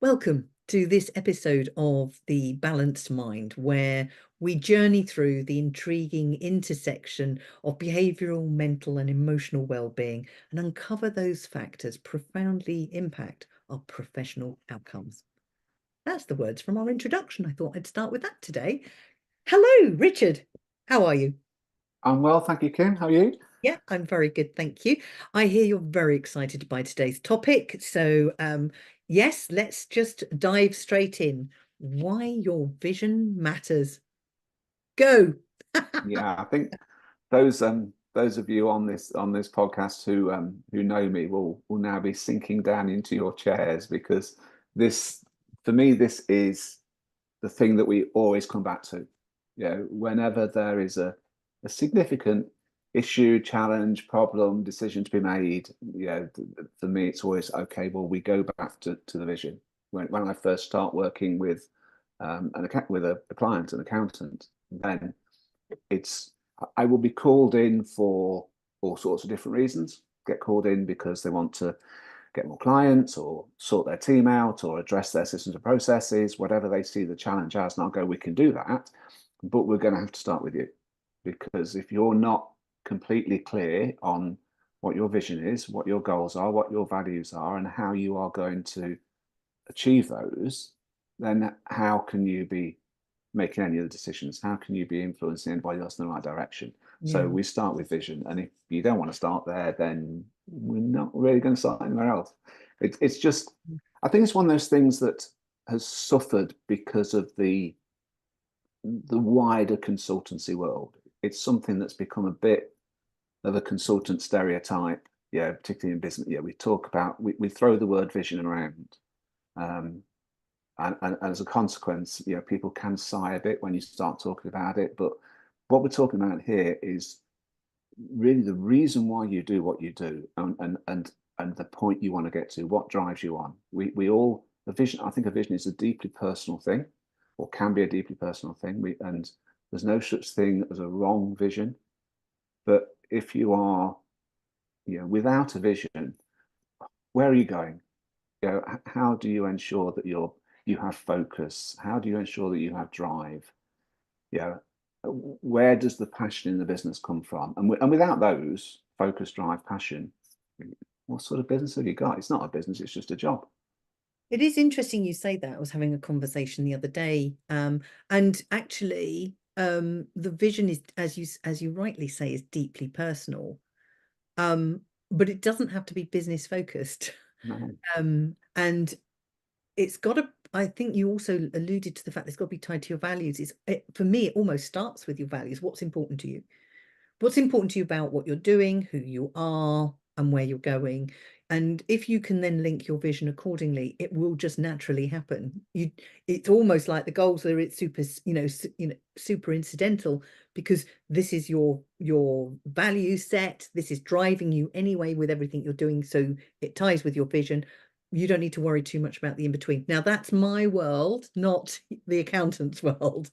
Welcome to this episode of The Balanced Mind, where we journey through the intriguing intersection of behavioral, mental, and emotional well-being and uncover those factors profoundly impact our professional outcomes. That's the words from our introduction. I thought I'd start with that today. Hello, Richard. How are you? I'm well, thank you, Kim. How are you? Yeah, I'm very good, thank you. I hear you're very excited by today's topic. So, yes, let's just dive straight in. Why your vision matters. Go. Yeah, I think those of you on this podcast who know me will now be sinking down into your chairs because this for me this is the thing that we always come back to. Whenever there is a significant issue, challenge, problem, decision to be made, for me it's always okay. Well, we go back to the vision. When I first start working with with a client, an accountant, then it's I will be called in for all sorts of different reasons. Get called in because they want to get more clients or sort their team out or address their systems and processes, whatever they see the challenge as. And I'll go, we can do that, but we're going to have to start with you, because if you're not completely clear on what your vision is, what your goals are, what your values are, and how you are going to achieve those, then how can you be making any of the decisions? How can you be influencing anybody else in the right direction? So Yeah. we start with vision, and if you don't want to start there, then we're not really going to start anywhere else. It's just, I think it's one of those things that has suffered because of the wider consultancy world. It's something that's become a bit of a consultant stereotype. Yeah, particularly in business. Yeah, we throw the word vision around. Um, and as a consequence, people can sigh a bit when you start talking about it. But what we're talking about here is really the reason why you do what you do, and the point you want to get to, what drives you on. We all the vision. I think a vision is a deeply personal thing, or can be a deeply personal thing. And there's no such thing as a wrong vision. But if you are, without a vision, where are you going? How do you ensure that you have focus? How do you ensure that you have drive? Yeah, where does the passion in the business come from? And without those focus, drive, passion, what sort of business have you got? It's not a business; it's just a job. It is interesting you say that. I was having a conversation the other day, and actually, the vision is, as you rightly say, is deeply personal. But it doesn't have to be business focused. No. And it's got to, I think you also alluded to the fact that it's got to be tied to your values. For me, it almost starts with your values. What's important to you? What's important to you about what you're doing, who you are, and where you're going? And if you can then link your vision accordingly, it will just naturally happen. It's almost like the goals are it's super, super incidental, because this is your value set. This is driving you anyway with everything you're doing. So it ties with your vision. You don't need to worry too much about the in between. Now, that's my world, not the accountant's world.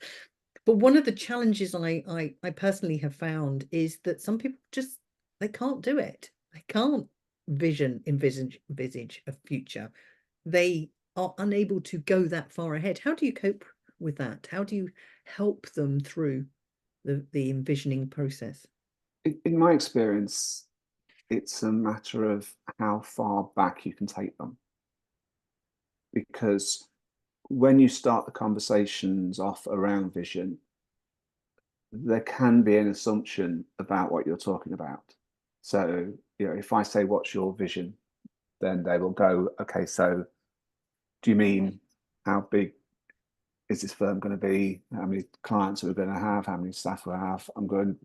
But one of the challenges I personally have found is that some people just they can't do it. They can't envisage a future. They are unable to go that far ahead. How do you cope with that? How do you help them through the envisioning process? In my experience, it's a matter of how far back you can take them, because when you start the conversations off around vision, there can be an assumption about what you're talking about. So, if I say, what's your vision? Then they will go, okay, so do you mean how big is this firm going to be? How many clients are we going to have? How many staff we have? I'm going,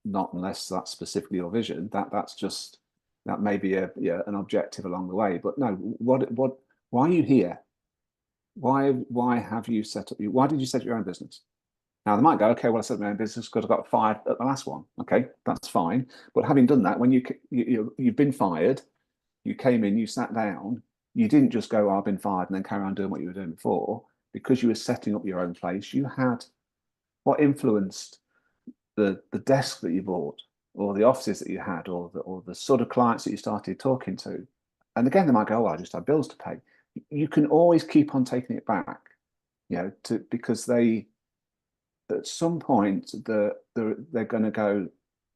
not unless that's specifically your vision. That may be an objective along the way. But no, why are you here? Why have you set up? Why did you set up your own business? Now they might go, okay, well I set up my own business because I got fired at the last one. Okay, that's fine. But having done that, when you've been fired, you came in, you sat down, you didn't just go, oh, I've been fired, and then carry on doing what you were doing before, because you were setting up your own place. You had what influenced the desk that you bought, or the offices that you had, or the sort of clients that you started talking to. And again, they might go, oh, I just have bills to pay. you can always keep on taking it back, because they, at some point, they're going to go,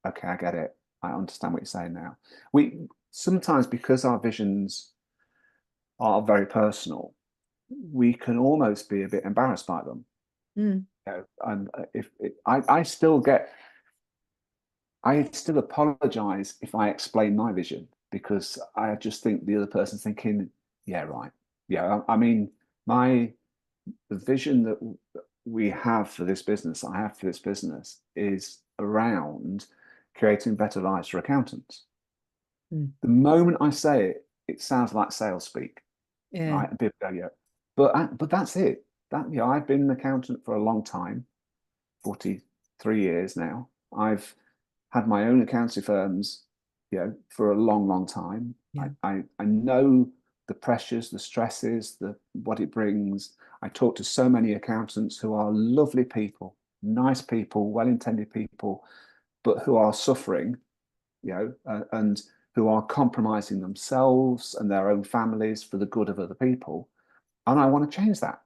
okay, I get it. I understand what you're saying now. We sometimes, because our visions are very personal, we can almost be a bit embarrassed by them. Mm. And if I still apologize if I explain my vision, because I just think the other person's thinking, yeah, right. Yeah, I mean, the vision that we have for this business, I have for this business, is around creating better lives for accountants. Mm. The moment I say it, it sounds like sales speak, Yeah. right? And people go, yeah, but that's it. I've been an accountant for a long time, 43 years now. I've had my own accountancy firms, for a long, long time. Yeah. I know the pressures, the stresses, what it brings. I talk to so many accountants who are lovely people, nice people, well-intended people, but who are suffering, and who are compromising themselves and their own families for the good of other people. And I want to change that,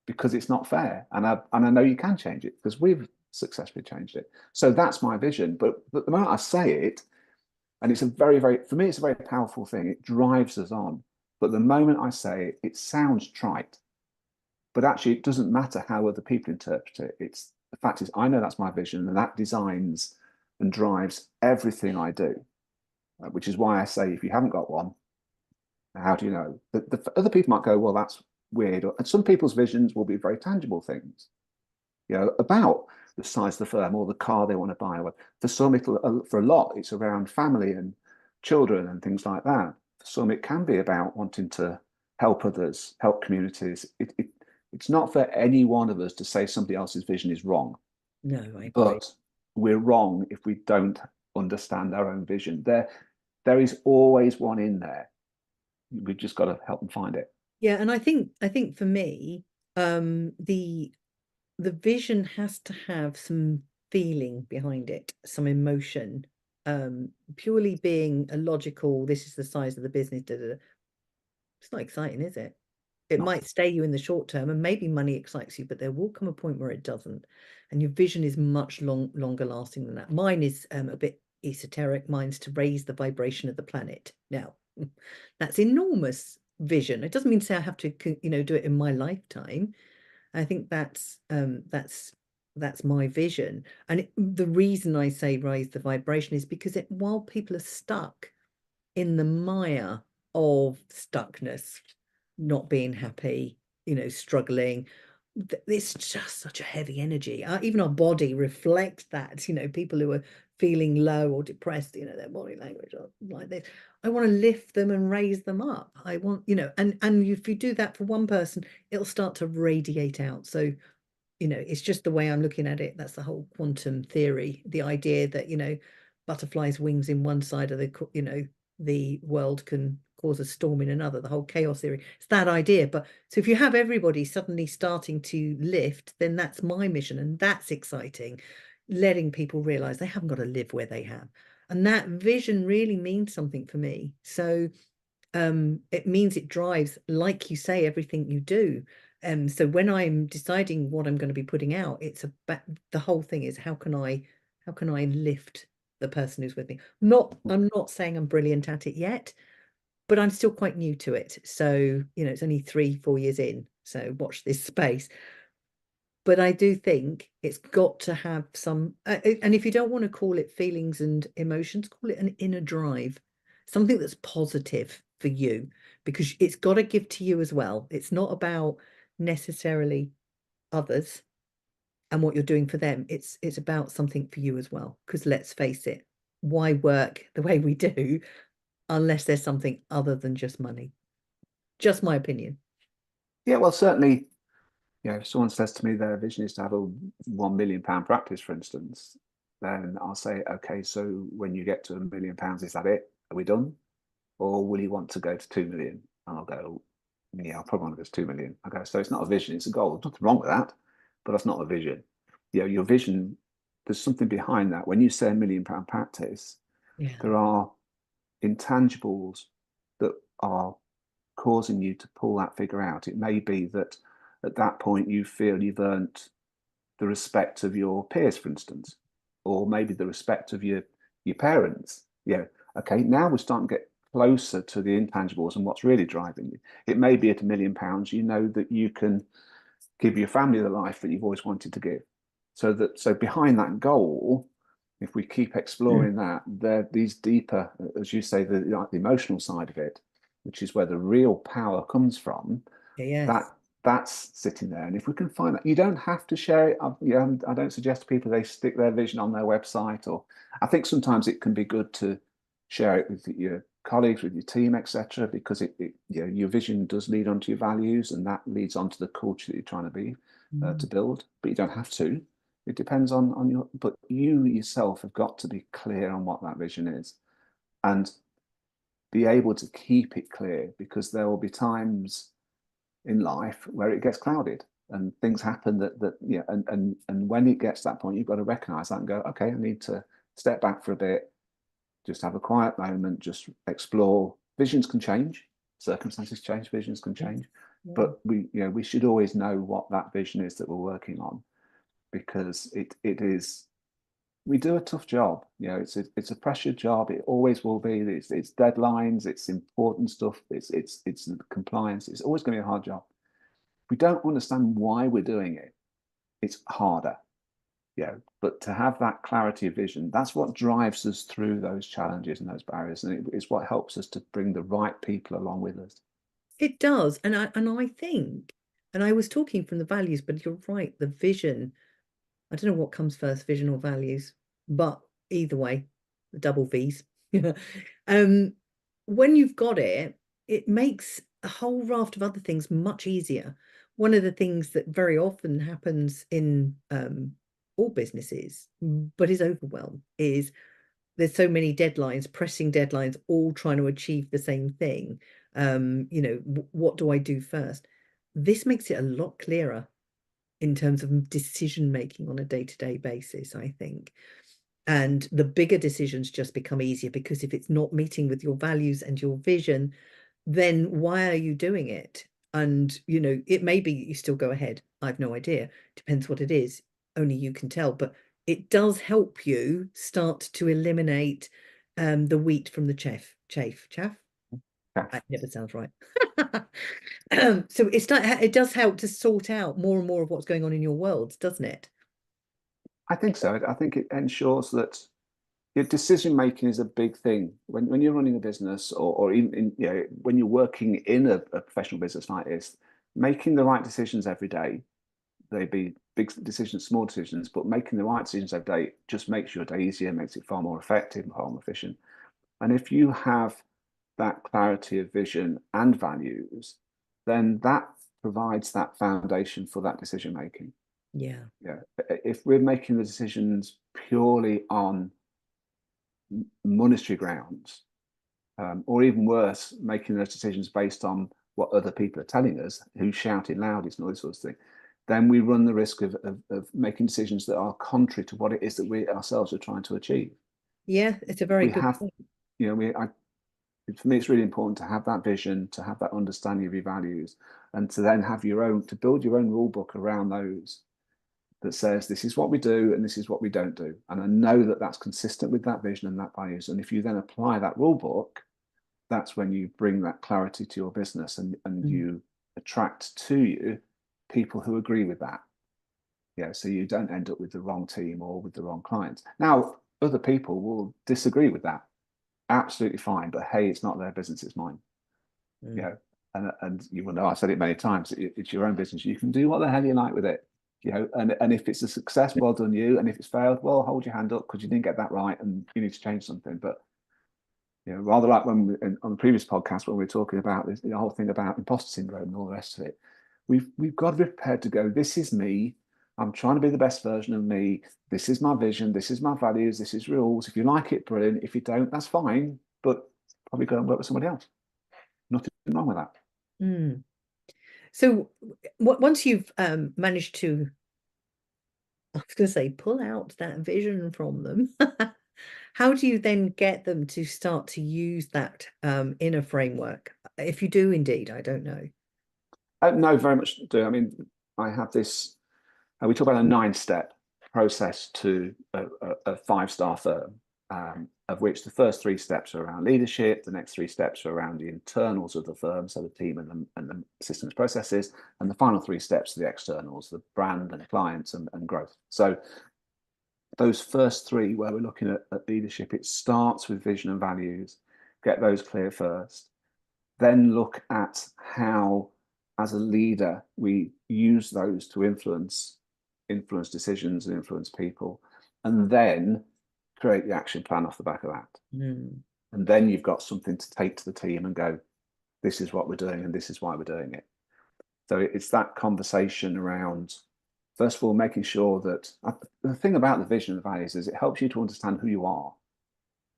because it's not fair. And I know you can change it, because we've successfully changed it. So that's my vision. But the moment I say it, and it's a very, very, for me, it's a very powerful thing. It drives us on. But the moment I say it, it sounds trite. But actually, it doesn't matter how other people interpret it. It's the fact is, I know that's my vision, and that designs and drives everything I do. Which is why I say, if you haven't got one, how do you know? The other people might go, well, that's weird. And some people's visions will be very tangible things, about the size of the firm or the car they want to buy. For some, for a lot, it's around family and children and things like that. For some, it can be about wanting to help others, help communities. It's not for any one of us to say somebody else's vision is wrong, No, I agree. but we're wrong if we don't understand our own vision. There is always one in there. We've just got to help them find it. Yeah, and I think for me, the vision has to have some feeling behind it, some emotion. Purely being a logical, this is the size of the business, da, da, da. It's not exciting, is it? It No. might stay you in the short term, and maybe money excites you, but there will come a point where it doesn't. And your vision is much longer lasting than that. Mine is a bit esoteric. Mine's to raise the vibration of the planet. Now, that's enormous vision. It doesn't mean to say I have to, do it in my lifetime. I think that's my vision. And the reason I say raise the vibration is because while people are stuck in the mire of stuckness, not being happy, struggling, it's just such a heavy energy. Even our body reflects that. People who are feeling low or depressed, their body language are like this. I want to lift them and raise them up. I want, and if you do that for one person, it'll start to radiate out. So it's just the way I'm looking at it. That's the whole quantum theory, the idea that, butterflies' wings in one side of the world can cause a storm in another, the whole chaos theory. It's that idea. But so if you have everybody suddenly starting to lift, then that's my mission. And that's exciting, letting people realize they haven't got to live where they have. And that vision really means something for me. So it means it drives, like you say, everything you do. So when I'm deciding what I'm going to be putting out, it's about, the whole thing is how can I lift the person who's with me. I'm not saying I'm brilliant at it yet, but I'm still quite new to it. So, it's only 3-4 years in. So watch this space. But I do think it's got to have some, and if you don't want to call it feelings and emotions, call it an inner drive, something that's positive for you, because it's got to give to you as well. It's not about necessarily others and what you're doing for them. It's about something for you as well. Because let's face it, why work the way we do unless there's something other than just money? Just my opinion. Yeah, well, certainly, if someone says to me their vision is to have a £1 million practice, for instance, then I'll say, okay, so when you get to £1 million, is that it? Are we done? Or will you want to go to 2 million? And I'll go, yeah, I'll probably want to go to 2 million. I go, so it's not a vision, it's a goal. There's nothing wrong with that, but that's not a vision. Your vision, there's something behind that. When you say £1 million practice, Yeah. there are intangibles that are causing you to pull that figure out. It may be that at that point you feel you've earned the respect of your peers, for instance, or maybe the respect of your parents. Yeah, okay, now we're starting to get closer to the intangibles and what's really driving you. It may be at £1 million, you know that you can give your family the life that you've always wanted to give. So behind that goal, if we keep exploring that, there these deeper, as you say, the emotional side of it, which is where the real power comes from, Yes. that that's sitting there. And if we can find that, you don't have to share it. I don't suggest to people they stick their vision on their website, or I think sometimes it can be good to share it with your colleagues, with your team, etc., because your vision does lead onto your values, and that leads onto the culture that you're trying to be to build. But you don't have to. It depends on your. But you yourself have got to be clear on what that vision is, and be able to keep it clear, because there will be times in life where it gets clouded and things happen that yeah, and when it gets to that point, you've got to recognize that and go, okay, I need to step back for a bit, just have a quiet moment, just explore. Visions can change, circumstances change, visions can change, Yeah. but we should always know what that vision is that we're working on, because it is, we do a tough job. It's a pressured job. It always will be. It's deadlines. It's important stuff. It's compliance. It's always going to be a hard job. We don't understand why we're doing it. It's harder. But to have that clarity of vision, that's what drives us through those challenges and those barriers, and it's what helps us to bring the right people along with us. It does. And I think, and I was talking from the values, but you're right, the vision, I don't know what comes first, vision or values, but either way, the double V's. um, when you've got it, it makes a whole raft of other things much easier. One of the things that very often happens in all businesses, but is overwhelmed, is there's so many deadlines, pressing deadlines, all trying to achieve the same thing. What do I do first? This makes it a lot clearer in terms of decision making on a day-to-day basis, I think. And the bigger decisions just become easier, because if it's not meeting with your values and your vision, then why are you doing it? And it may be you still go ahead. I've no idea. Depends what it is. Only you can tell. But it does help you start to eliminate the wheat from the chaff. Yeah. It never sounds right. So it does help to sort out more and more of what's going on in your world, doesn't it? I think so. I think it ensures that your decision making is a big thing when you're running a business, or even when you're working in a professional business like this. Making the right decisions every day, they be big decisions, small decisions, but making the right decisions every day just makes your day easier, makes it far more effective, far more efficient. And if you have that clarity of vision and values, then that provides that foundation for that decision making. Yeah. Yeah. If we're making the decisions purely on monetary grounds, or even worse, making those decisions based on what other people are telling us, who's shouting loudest and all this sort of thing, then we run the risk of making decisions that are contrary to what it is that we ourselves are trying to achieve. Yeah, it's a very We good have, point. for me, it's really important to have that vision, to have that understanding of your values, and to then have to build your own rule book around those, that says this is what we do and this is what we don't do. And I know that that's consistent with that vision and that values. And if you then apply that rule book, that's when you bring that clarity to your business, and Mm. you attract to you people who agree with that. Yeah, so you don't end up with the wrong team or with the wrong clients. Now, other people will disagree with that. Absolutely fine, but hey, it's not their business, it's mine. You Mm. know, and you will know, I've said it many times, it's your own business. You can do what the hell you like with it. And if it's a success, well done you. And if it's failed, well, hold your hand up, because you didn't get that right and you need to change something. But rather like on the previous podcast when we were talking about this, the whole thing about imposter syndrome and all the rest of it, we've got to be prepared to go, this is me. I'm trying to be the best version of me. This is my vision. This is my values. This is rules. If you like it, brilliant. If you don't, that's fine. But probably go and work with somebody else. Nothing wrong with that. Mm. So once you've managed to, I was going to say, pull out that vision from them, how do you then get them to start to use that inner framework? If you do indeed, I don't know. No, very much do. I mean, I have this. We talk about a 9-step process to a 5-star firm, of which the first 3 steps are around leadership, the next 3 steps are around the internals of the firm, so the team and the systems processes, and the final 3 steps are the externals, the brand and clients and growth. So those first 3, where we're looking at leadership, it starts with vision and values, get those clear first, then look at how, as a leader, we use those to influence decisions and influence people, and then create the action plan off the back of that. Mm. And then you've got something to take to the team and go, this is what we're doing and this is why we're doing it. So it's that conversation around, first of all, making sure that the thing about the vision and the values is it helps you to understand who you are.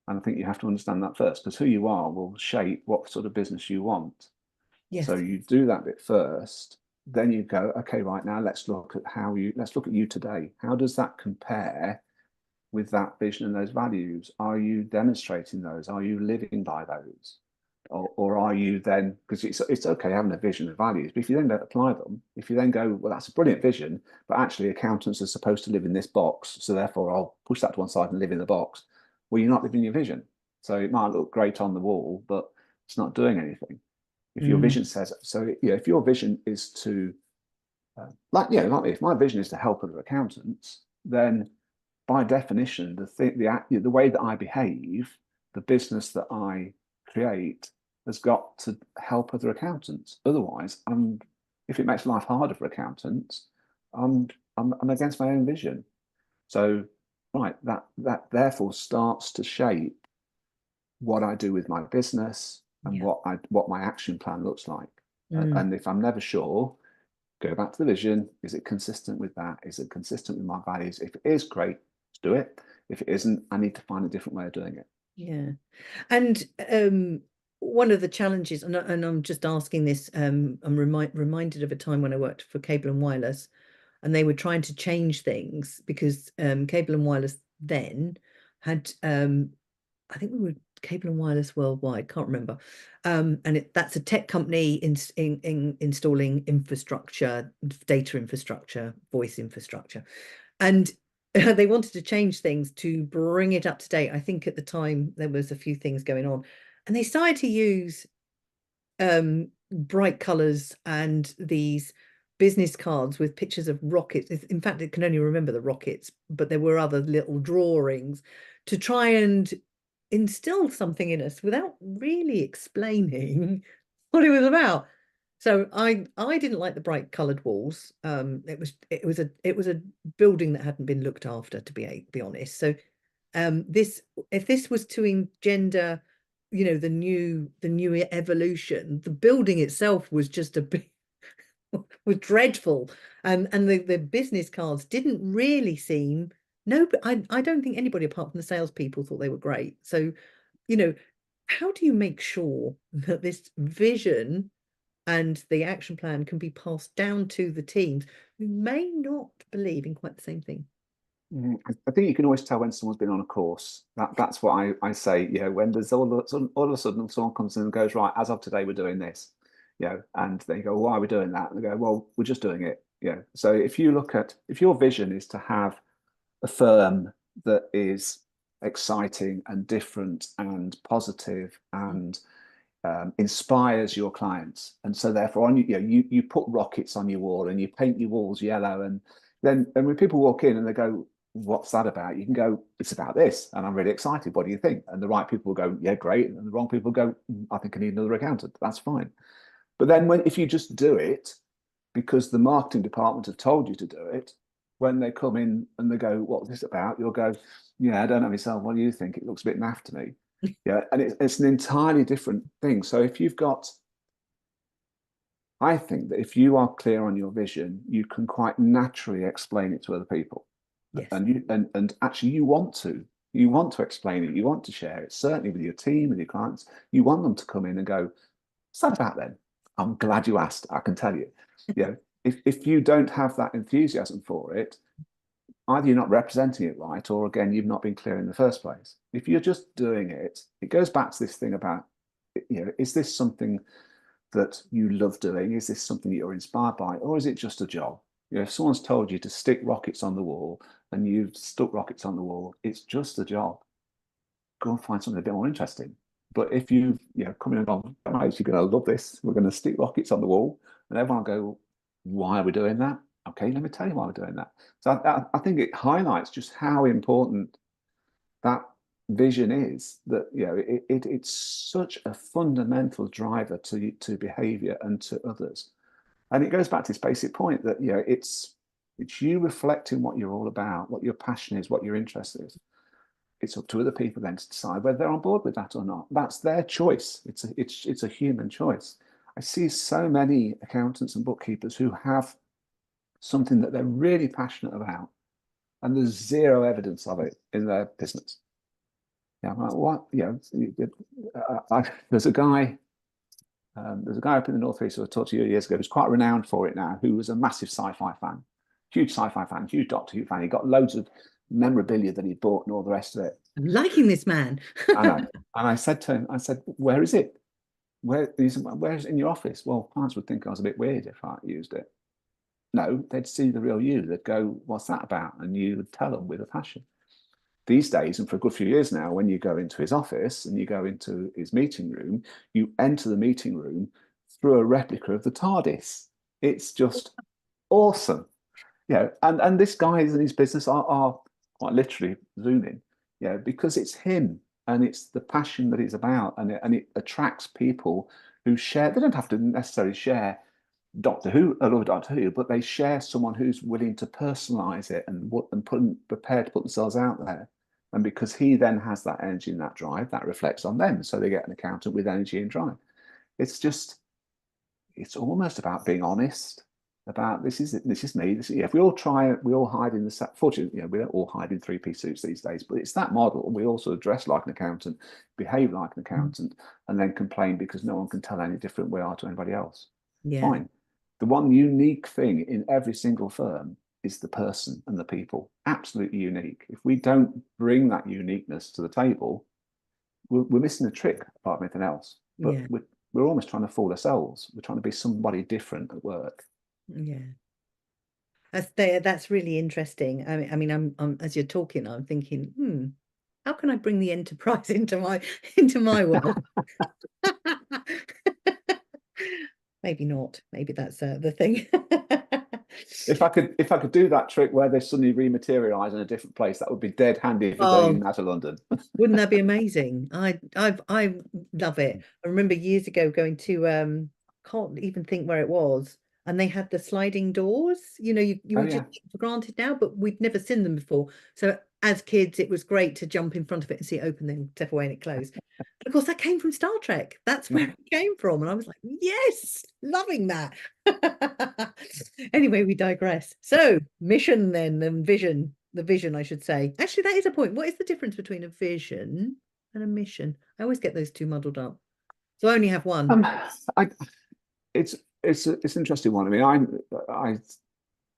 And I think you have to understand that first, because who you are will shape what sort of business you want. So Yes. you do that bit first, then you go, okay, right now let's look at you today. How does that compare with that vision and those values? Are you demonstrating those? Are you living by those? Or are you then, because it's okay having a vision and values, but if you then don't apply them, if you then go, well, that's a brilliant vision, but actually accountants are supposed to live in this box, so therefore I'll push that to one side and live in the box. Well, you're not living your vision. So it might look great on the wall, but it's not doing anything. If your Mm. vision says so, if your vision is to like me, if my vision is to help other accountants, then by definition, the way that I behave, the business that I create, has got to help other accountants. Otherwise, if it makes life harder for accountants, I'm against my own vision. So, right, that therefore starts to shape what I do with my business and Yeah. what my action plan looks like. Mm. And if I'm never sure, go back to the vision. Is it consistent with that? Is it consistent with my values? If it is, great, let's do it. If it isn't, I need to find a different way of doing it. Yeah. And one of the challenges, and I'm just asking this, I'm reminded of a time when I worked for Cable and Wireless, and they were trying to change things because Cable and Wireless then had, I think we were Cable and Wireless Worldwide, can't remember. And that's a tech company in installing infrastructure, data infrastructure, voice infrastructure. And they wanted to change things to bring it up to date. I think at the time there was a few things going on, and they started to use bright colors and these business cards with pictures of rockets. In fact, it can only remember the rockets, but there were other little drawings to try and instill something in us without really explaining what it was about. So I didn't like the bright coloured walls. It was a building that hadn't been looked after, to be honest. So this if this was to engender, the new evolution, the building itself was just a bit was dreadful. And the business cards didn't really seem no, but I don't think anybody apart from the salespeople thought they were great. So, you know, how do you make sure that this vision and the action plan can be passed down to the teams who may not believe in quite the same thing? I think you can always tell when someone's been on a course. That's what I say. When there's all of a sudden someone comes in and goes, right, as of today, we're doing this. And they go, why are we doing that? And they go, well, we're just doing it. So if your vision is to have a firm that is exciting and different and positive and inspires your clients, and so therefore you put rockets on your wall and you paint your walls yellow, and then when people walk in and they go, what's that about? You can go, it's about this, and I'm really excited. What do you think? And the right people will go, yeah, great. And the wrong people go, I think I need another accountant. That's fine. But then if you just do it because the marketing department have told you to do it, when they come in and they go, what's this about? You'll go, yeah, I don't know myself. What do you think? It looks a bit naff to me. Yeah, and it's an entirely different thing. So I think that if you are clear on your vision, you can quite naturally explain it to other people, Yes. and actually you want to explain it, you want to share it, certainly with your team, with your clients. You want them to come in and go, what's that about then? I'm glad you asked. I can tell you. If you don't have that enthusiasm for it, either you're not representing it right, or again, you've not been clear in the first place. If you're just doing it, it goes back to this thing about, is this something that you love doing? Is this something that you're inspired by, or is it just a job? You know, if someone's told you to stick rockets on the wall and you've stuck rockets on the wall, it's just a job. Go and find something a bit more interesting. But if you know, come in and gone, guys, you're going to love this. We're going to stick rockets on the wall, and everyone will go, why are we doing that? Okay, let me tell you why we're doing that. So I think it highlights just how important that vision is. That you know, it's such a fundamental driver to behaviour and to others. And it goes back to this basic point that you know it's you reflecting what you're all about, what your passion is, what your interest is. It's up to other people then to decide whether they're on board with that or not. That's their choice. It's a human choice. I see so many accountants and bookkeepers who have something that they're really passionate about, and there's zero evidence of it in their business. Yeah, I'm like, what? You know, there's a guy. There's a guy up in the Northeast who I talked to you years ago who's quite renowned for it now, who was a massive sci-fi fan, huge sci-fi fan, huge Doctor Who fan. He got loads of memorabilia that he bought and all the rest of it. I'm liking this man. I know. And I said to him, I said, where is it? Where's it in your office? Well, clients would think I was a bit weird if I used it. No, they'd see the real you. They'd go, what's that about? And you would tell them with a passion. These days, and for a good few years now, when you go into his office and you go into his meeting room, you enter the meeting room through a replica of the TARDIS. It's just awesome. And this guy and his business are quite literally zooming, because it's him and it's the passion that it's about, and it attracts people who share. They don't have to necessarily share Doctor Who, I love Doctor Who, but they share someone who's willing to personalize it and prepared to put themselves out there. And because he then has that energy and that drive, that reflects on them. So they get an accountant with energy and drive. It's almost about being honest about this is me. If we all try, we all hide in the fortunately, we don't all hide in three-piece suits these days, but it's that model. We also dress like an accountant, behave like an accountant, and then complain because no one can tell any different we are to anybody else. Yeah. Fine. The one unique thing in every single firm is the person and the people. Absolutely unique. If we don't bring that uniqueness to the table, we're missing a trick apart from anything else. But Yeah. we're almost trying to fool ourselves. We're trying to be somebody different at work. Yeah. That's really interesting. I mean, I'm as you're talking, I'm thinking, how can I bring the enterprise into my world? Maybe not. Maybe that's the thing. If I could do that trick where they suddenly rematerialize in a different place, that would be dead handy for Oh, going out of London. wouldn't that be amazing? I love it. I remember years ago going to can't even think where it was, and they had the sliding doors. You Oh would just yeah. take for granted now, but we'd never seen them before. So as kids, it was great to jump in front of it and see it open, then step away and it closed. But of course, that came from Star Trek. That's where it came from, and I was like, yes, loving that. Anyway, we digress. So mission then and vision. The vision, I should say. Actually, that is a point. What is the difference between a vision and a mission? I always get those two muddled up. So I only have one. I, it's an interesting one. I mean, I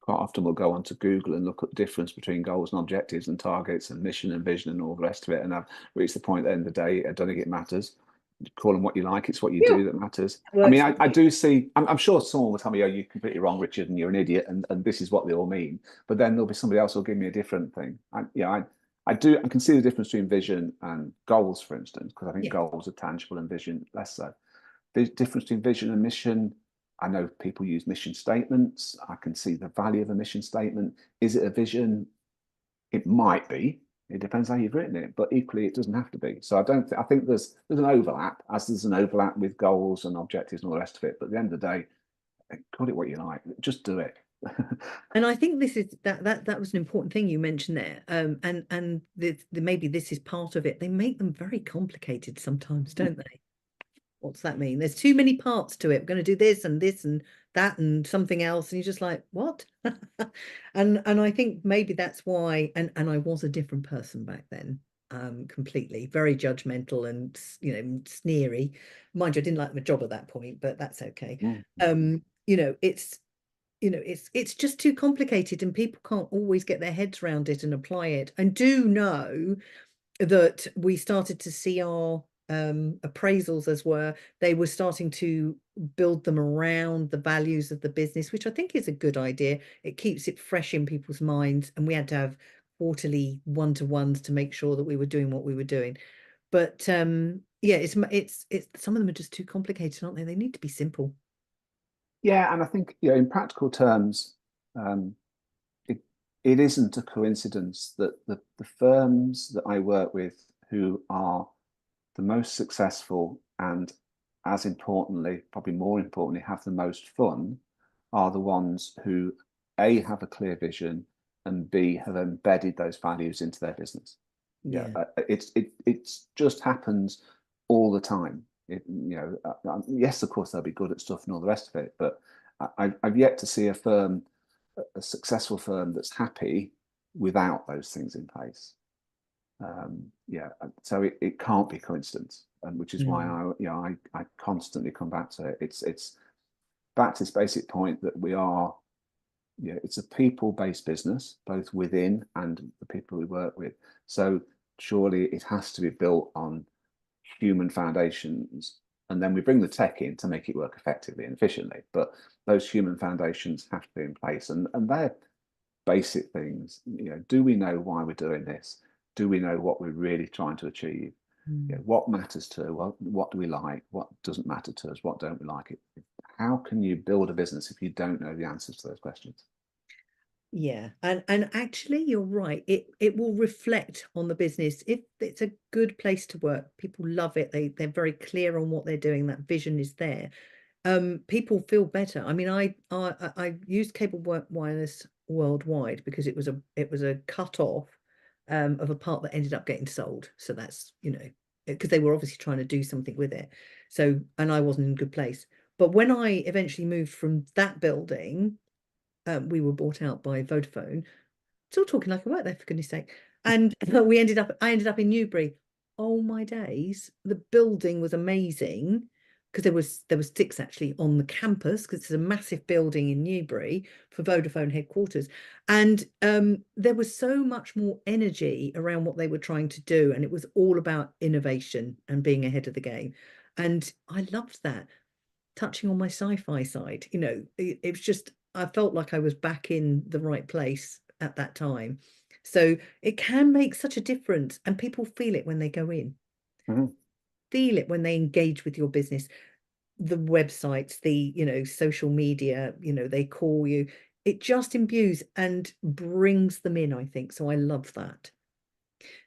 quite often will go onto Google and look at the difference between goals and objectives and targets and mission and vision and all the rest of it. And I've reached the point at the end of the day, I don't think it matters. Call them what you like. It's what you Yeah, do that matters. I works mean, for I me. do see, I'm sure someone will tell me, oh, you're completely wrong, Richard, and you're an idiot. And this is what they all mean. But then there'll be somebody else who'll give me a different thing. I can see the difference between vision and goals, for instance, because I think Yeah. goals are tangible and vision less so. The difference between vision and mission, I know people use mission statements. I can see the value of a mission statement. Is it a vision? It might be. It depends how you've written it, but equally, it doesn't have to be. So I think there's an overlap, as there's an overlap with goals and objectives and all the rest of it. But at the end of the day, call it what you like. Just do it. And I think this is that was an important thing you mentioned there. And maybe this is part of it. They make them very complicated sometimes, don't they? What's that mean? There's too many parts to it. We're going to do this and that and something else, and you're just like, what? And I think maybe that's why. And I was a different person back then, completely very judgmental and sneery. Mind you, I didn't like my job at that point, but that's okay. Mm. It's just too complicated, and people can't always get their heads around it and apply it. And do know that we started to see our appraisals as were, they were starting to build them around the values of the business, which I think is a good idea. It keeps it fresh in people's minds, and we had to have quarterly one-to-ones to make sure that we were doing what we were doing. But yeah, it's some of them are just too complicated, aren't they? They need to be simple. Yeah, and I think, in practical terms, um, it it isn't a coincidence that the firms that I work with who are the most successful and, as importantly, probably more importantly, have the most fun are the ones who A, have a clear vision, and B, have embedded those values into their business. Yeah, Yeah. it's just happens all the time. Yes, of course they'll be good at stuff and all the rest of it, but I've yet to see a successful firm that's happy without those things in place. Yeah, so it can't be coincidence, and which is why Mm. I constantly come back to it. It's back to this basic point that we are, it's a people-based business, both within and the people we work with. So surely it has to be built on human foundations, and then we bring the tech in to make it work effectively and efficiently. But those human foundations have to be in place, and they're basic things. Do we know why we're doing this? Do we know what we're really trying to achieve? Mm. What matters to us? What do we like? What doesn't matter to us? What don't we like? How can you build a business if you don't know the answers to those questions? Yeah, and actually you're right. It will reflect on the business. If it's a good place to work, people love it. They're very clear on what they're doing. That vision is there. People feel better. I mean, I used wireless worldwide because it was a cut off of a part that ended up getting sold. So that's, because they were obviously trying to do something with it. So, and I wasn't in a good place. But when I eventually moved from that building, we were bought out by Vodafone. Still talking like I work there, for goodness sake. And I ended up in Newbury. Oh my days, the building was amazing because there was six actually on the campus because it's a massive building in Newbury for Vodafone headquarters. And there was so much more energy around what they were trying to do, and it was all about innovation and being ahead of the game. And I loved that, touching on my sci-fi side. It was just, I felt like I was back in the right place at that time. So it can make such a difference, and people feel it when they go in, Mhm. feel it when they engage with your business, the websites, the, social media, they call you. It just imbues and brings them in, I think. So I love that.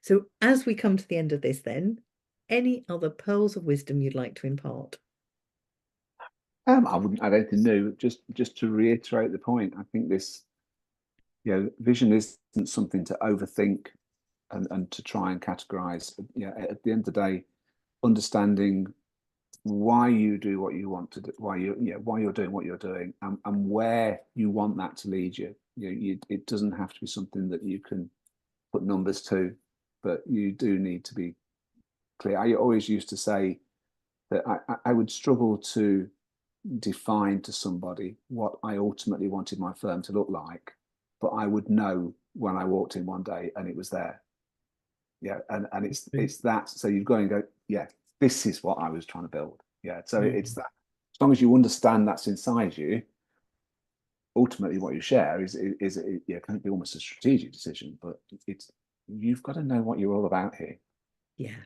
So as we come to the end of this, then, any other pearls of wisdom you'd like to impart? I wouldn't add anything new. Just to reiterate the point, I think this, vision isn't something to overthink and to try and categorize. At the end of the day, understanding why you do what you want to do, why you're doing what you're doing, and where you want that to lead you. It doesn't have to be something that you can put numbers to, but you do need to be clear. I always used to say that I would struggle to define to somebody what I ultimately wanted my firm to look like, but I would know when I walked in one day and it was there. Yeah, and it's that. So you go and go, yeah, this is what I was trying to build. Yeah, so it's Mm. that. As long as you understand that's inside you, ultimately what you share is yeah, can be almost a strategic decision, but it's you've got to know what you're all about here. Yeah.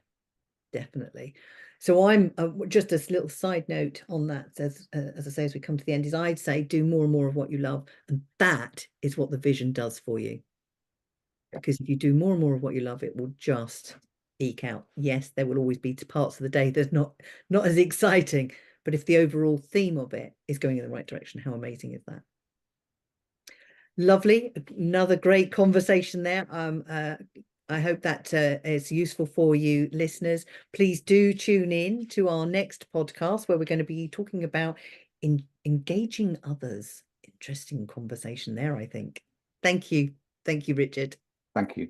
Definitely. So I'm just a little side note on that. As I say, as we come to the end, is I'd say do more and more of what you love, and that is what the vision does for you. Yeah. Because if you do more and more of what you love, it will just eke out. Yes, there will always be parts of the day that's not as exciting, but if the overall theme of it is going in the right direction, how amazing is that? Lovely. Another great conversation there. I hope that is useful for you listeners. Please do tune in to our next podcast where we're going to be talking about engaging others. Interesting conversation there, I think. Thank you. Thank you, Richard. Thank you.